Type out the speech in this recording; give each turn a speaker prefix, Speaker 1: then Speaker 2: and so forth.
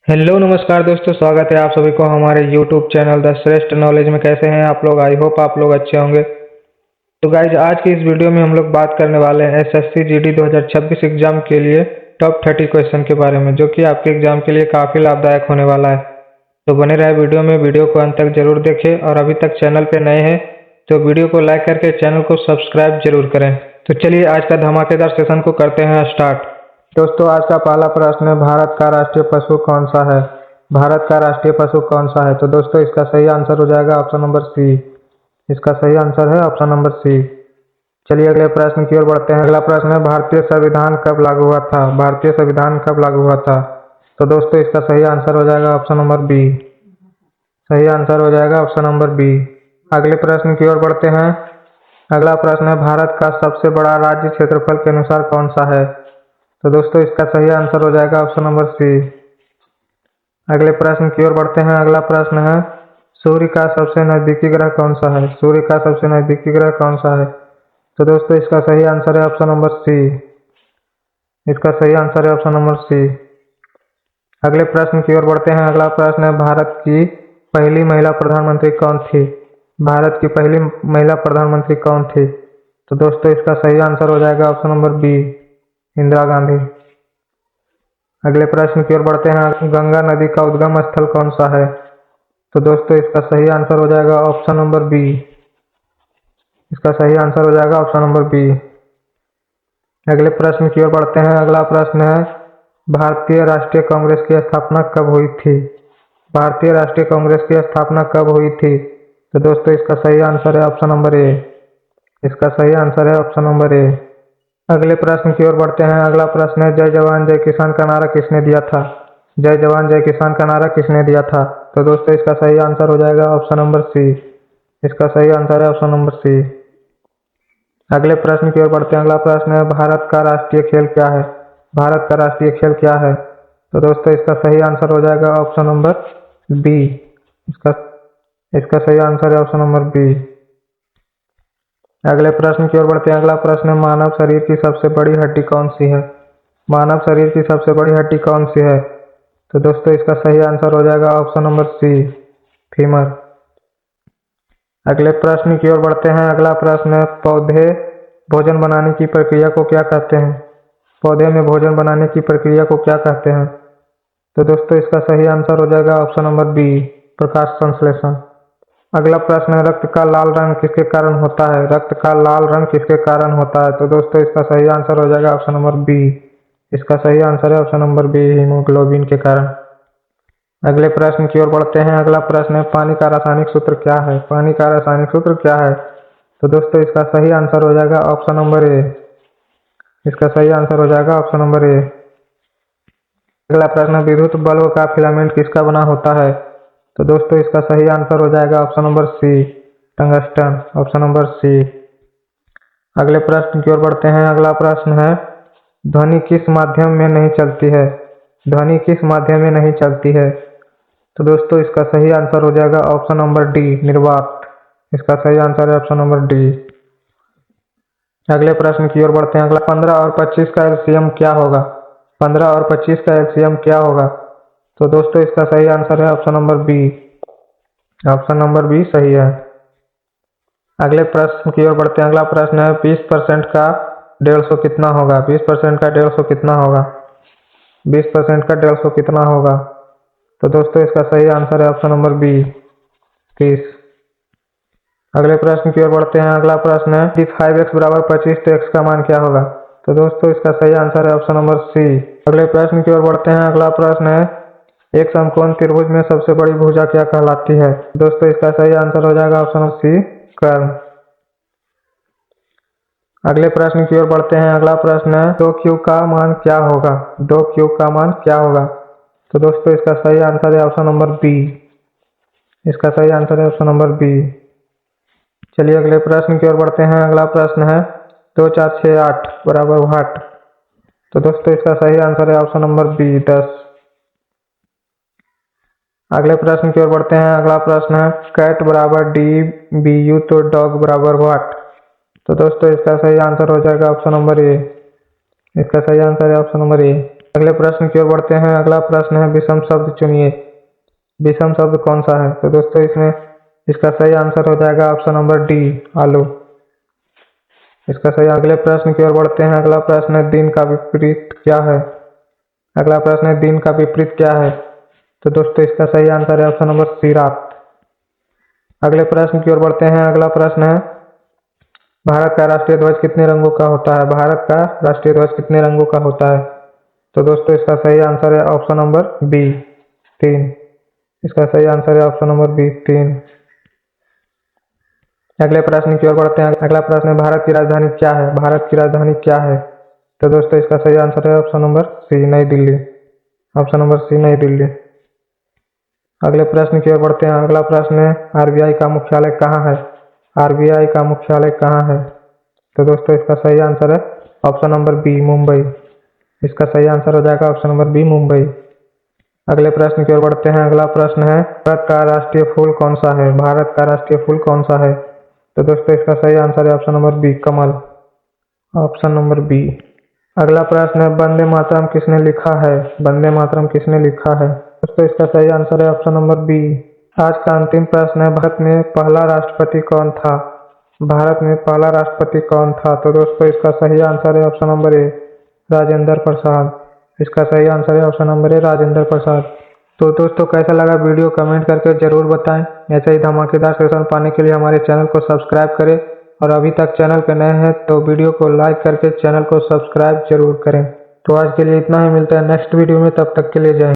Speaker 1: Hello नमस्कार दोस्तों, स्वागत है आप सभी को हमारे यूट्यूब चैनल द श्रेष्ठ नॉलेज में। कैसे हैं आप लोग? आई होप आप लोग अच्छे होंगे। तो गाइज, आज की इस वीडियो में हम लोग बात करने वाले हैं एसएससी जीडी 2026 एग्जाम के लिए टॉप 30 क्वेश्चन के बारे में, जो कि आपके एग्जाम के लिए काफ़ी लाभदायक होने वाला है। तो बने रहे वीडियो में, वीडियो को अंत तक जरूर देखें और अभी तक चैनल पर नए हैं तो वीडियो को लाइक करके चैनल को सब्सक्राइब जरूर करें। तो चलिए आज का धमाकेदार सेशन को करते हैं स्टार्ट। दोस्तों, आज का पहला प्रश्न है, भारत का राष्ट्रीय पशु कौन सा है? भारत का राष्ट्रीय पशु कौन सा है? तो दोस्तों, इसका सही आंसर हो जाएगा ऑप्शन नंबर सी। इसका सही आंसर है ऑप्शन नंबर सी। चलिए अगले प्रश्न की ओर बढ़ते हैं। अगला प्रश्न है, भारतीय संविधान कब लागू हुआ था? भारतीय संविधान कब लागू हुआ था? तो दोस्तों, इसका सही आंसर हो जाएगा ऑप्शन नंबर बी। सही आंसर हो जाएगा ऑप्शन नंबर बी। अगले प्रश्न की ओर बढ़ते हैं। अगला प्रश्न है, भारत का सबसे बड़ा राज्य क्षेत्रफल के अनुसार कौन सा है? तो दोस्तों, इसका सही आंसर हो जाएगा ऑप्शन नंबर सी। अगले प्रश्न की ओर बढ़ते हैं। अगला प्रश्न है, सूर्य का सबसे नजदीकी ग्रह कौन सा है? सूर्य का सबसे नजदीकी ग्रह कौन सा है? तो दोस्तों, इसका सही आंसर है ऑप्शन नंबर सी। इसका सही आंसर है ऑप्शन नंबर सी। अगले प्रश्न की ओर बढ़ते हैं। अगला प्रश्न है, भारत की पहली महिला प्रधानमंत्री कौन थी? भारत की पहली महिला प्रधानमंत्री कौन थी? तो दोस्तों, इसका सही आंसर हो जाएगा option number B, Indira Gandhi. अगले प्रश्न की ओर बढ़ते हैं। गंगा नदी का उद्गम स्थल कौन सा है? तो दोस्तों, इसका सही आंसर हो जाएगा ऑप्शन नंबर बी। इसका सही आंसर हो जाएगा ऑप्शन नंबर बी। अगले प्रश्न की ओर बढ़ते हैं। अगला प्रश्न है, भारतीय राष्ट्रीय कांग्रेस की स्थापना कब हुई थी? भारतीय राष्ट्रीय कांग्रेस की स्थापना कब हुई थी? तो दोस्तों, इसका सही आंसर है ऑप्शन नंबर ए। इसका सही आंसर है ऑप्शन नंबर ए। अगले प्रश्न की ओर बढ़ते हैं। अगला प्रश्न है, जय जवान जय किसान का नारा किसने दिया था? जय जवान जय किसान का नारा किसने दिया था? तो दोस्तों, इसका सही आंसर हो जाएगा ऑप्शन नंबर सी। इसका सही आंसर है ऑप्शन नंबर सी। अगले प्रश्न की ओर बढ़ते हैं। अगला प्रश्न है, भारत का राष्ट्रीय खेल क्या है? भारत का राष्ट्रीय खेल क्या है? तो दोस्तों, इसका सही आंसर हो जाएगा ऑप्शन नंबर बी। इसका इसका सही आंसर है ऑप्शन नंबर बी। अगले प्रश्न की ओर बढ़ते हैं। अगला प्रश्न है, मानव शरीर की सबसे बड़ी हड्डी कौन सी है? मानव शरीर की सबसे बड़ी हड्डी कौन सी है? तो दोस्तों, इसका सही आंसर हो जाएगा ऑप्शन नंबर सी, फीमर। अगले प्रश्न की ओर बढ़ते हैं। अगला प्रश्न है, पौधे भोजन बनाने की प्रक्रिया को क्या कहते हैं? पौधे में भोजन बनाने की प्रक्रिया को क्या कहते हैं? तो दोस्तों, इसका सही आंसर हो जाएगा ऑप्शन नंबर बी, प्रकाश संश्लेषण। अगला प्रश्न है, रक्त का लाल रंग किसके कारण होता है? रक्त का लाल रंग किसके कारण होता है? तो दोस्तों, इसका सही आंसर हो जाएगा ऑप्शन नंबर बी। इसका सही आंसर है ऑप्शन नंबर बी, हीमोग्लोबिन के कारण। अगले प्रश्न की ओर बढ़ते हैं। अगला प्रश्न है, पानी का रासायनिक सूत्र क्या है? पानी का रासायनिक सूत्र क्या है? तो दोस्तों, इसका सही आंसर हो जाएगा ऑप्शन नंबर ए। इसका सही आंसर हो जाएगा ऑप्शन नंबर ए। अगला प्रश्न, विद्युत बल्ब का फिलामेंट किसका बना होता है? तो दोस्तों, इसका सही आंसर हो जाएगा option number C, tungsten. Option number C. अगले प्रश्न की ओर बढ़ते हैं। अगला प्रश्न है, ध्वनि किस माध्यम में नहीं चलती है? ध्वनि किस माध्यम में नहीं चलती है? तो दोस्तों, इसका सही आंसर हो जाएगा ऑप्शन नंबर डी, निर्वात। इसका सही आंसर है ऑप्शन नंबर डी। अगले प्रश्न की ओर बढ़ते हैं। अगला, 15 और 25 का एलसीएम क्या होगा? 15 और 25 का एलसीएम क्या होगा? तो दोस्तों, इसका सही आंसर है option number B. Option number B सही है। अगले प्रश्न की ओर बढ़ते हैं। अगला प्रश्न है, 20% का 150 कितना होगा? 20% का 150 कितना होगा? 20% का 150 कितना होगा? तो दोस्तों, इसका सही आंसर है ऑप्शन नंबर बी, 30। अगले प्रश्न की ओर बढ़ते हैं। अगला प्रश्न है, यदि 5x बराबर 25 तो x का मान क्या होगा? तो दोस्तों, इसका सही आंसर है ऑप्शन नंबर सी। अगले प्रश्न की ओर बढ़ते हैं। अगला प्रश्न है, एक समकोण त्रिभुज में सबसे बड़ी भुजा क्या कहलाती है? दोस्तों, इसका सही आंसर हो जाएगा ऑप्शन नंबर सी, कर्ण। अगले प्रश्न की ओर बढ़ते हैं। अगला प्रश्न है, 2q का मान क्या होगा? 2q का मान क्या होगा? तो दोस्तों, इसका सही आंसर है ऑप्शन नंबर बी। इसका सही आंसर है ऑप्शन नंबर बी। चलिए अगले प्रश्न की ओर बढ़ते हैं। अगला प्रश्न है, 2 4 6 8 बराबर वाट? तो दोस्तों, इसका सही आंसर है ऑप्शन नंबर बी, 10। अगले प्रश्न की ओर बढ़ते हैं। अगला प्रश्न है, कैट बराबर डी बी यू तो डॉग बराबर वाट? तो दोस्तों, इसका सही आंसर हो जाएगा ऑप्शन नंबर ए। इसका सही आंसर है ऑप्शन नंबर ए। अगले प्रश्न की ओर बढ़ते हैं। अगला प्रश्न है विषम शब्द चुनिए। विषम शब्द कौन सा है? तो दोस्तों इसमें इसका सही आंसर हो जाएगा ऑप्शन नंबर डी, आलू। इसका सही। अगले प्रश्न की ओर बढ़ते हैं। अगला प्रश्न है दिन का विपरीत क्या है? अगला प्रश्न है दिन का विपरीत क्या है? तो दोस्तों इसका सही आंसर है ऑप्शन नंबर सी, रात। अगले प्रश्न की ओर बढ़ते हैं। अगला प्रश्न है भारत का राष्ट्रीय ध्वज कितने रंगों का होता है? भारत का राष्ट्रीय ध्वज कितने रंगों का होता है? तो दोस्तों इसका सही आंसर है ऑप्शन नंबर बी, 3। इसका सही आंसर है ऑप्शन नंबर बी, 3। अगले प्रश्न की ओर बढ़ते हैं। अगला प्रश्न है भारत की राजधानी क्या है? भारत की राजधानी क्या है? तो दोस्तों इसका सही आंसर है ऑप्शन नंबर सी, नई दिल्ली। ऑप्शन नंबर सी, नई दिल्ली। अगले प्रश्न की ओर बढ़ते हैं। अगला प्रश्न है आरबीआई का मुख्यालय कहाँ है? आरबीआई का मुख्यालय कहाँ है? तो दोस्तों इसका सही आंसर है ऑप्शन नंबर बी, मुंबई। इसका सही आंसर हो जाएगा ऑप्शन नंबर बी, मुंबई। अगले प्रश्न की ओर बढ़ते हैं। अगला प्रश्न है भारत का राष्ट्रीय फूल कौन सा है? भारत का राष्ट्रीय फूल कौन सा है? तो दोस्तों इसका सही आंसर है ऑप्शन नंबर बी, कमल। Option number B. अगला प्रश्न है वंदे मातरम किसने लिखा है? वंदे मातरम किसने लिखा है? दोस्तों इसका सही आंसर है ऑप्शन नंबर बी। आज का अंतिम प्रश्न है भारत में पहला राष्ट्रपति कौन था? भारत में पहला राष्ट्रपति कौन था? तो दोस्तों इसका सही आंसर है option number A, Rajendra Prasad. इसका सही आंसर है option number A, Rajendra Prasad. तो दोस्तों कैसा लगा वीडियो कमेंट करके जरूर बताएं। ऐसे ही धमाकेदार सेशन पाने के लिए हमारे चैनल को सब्सक्राइब करें और अभी तक चैनल पे नए हैं तो वीडियो को लाइक करके चैनल को सब्सक्राइब जरूर करें। तो आज के लिए इतना ही, मिलता है नेक्स्ट वीडियो में, तब तक के लिए जय हिंद।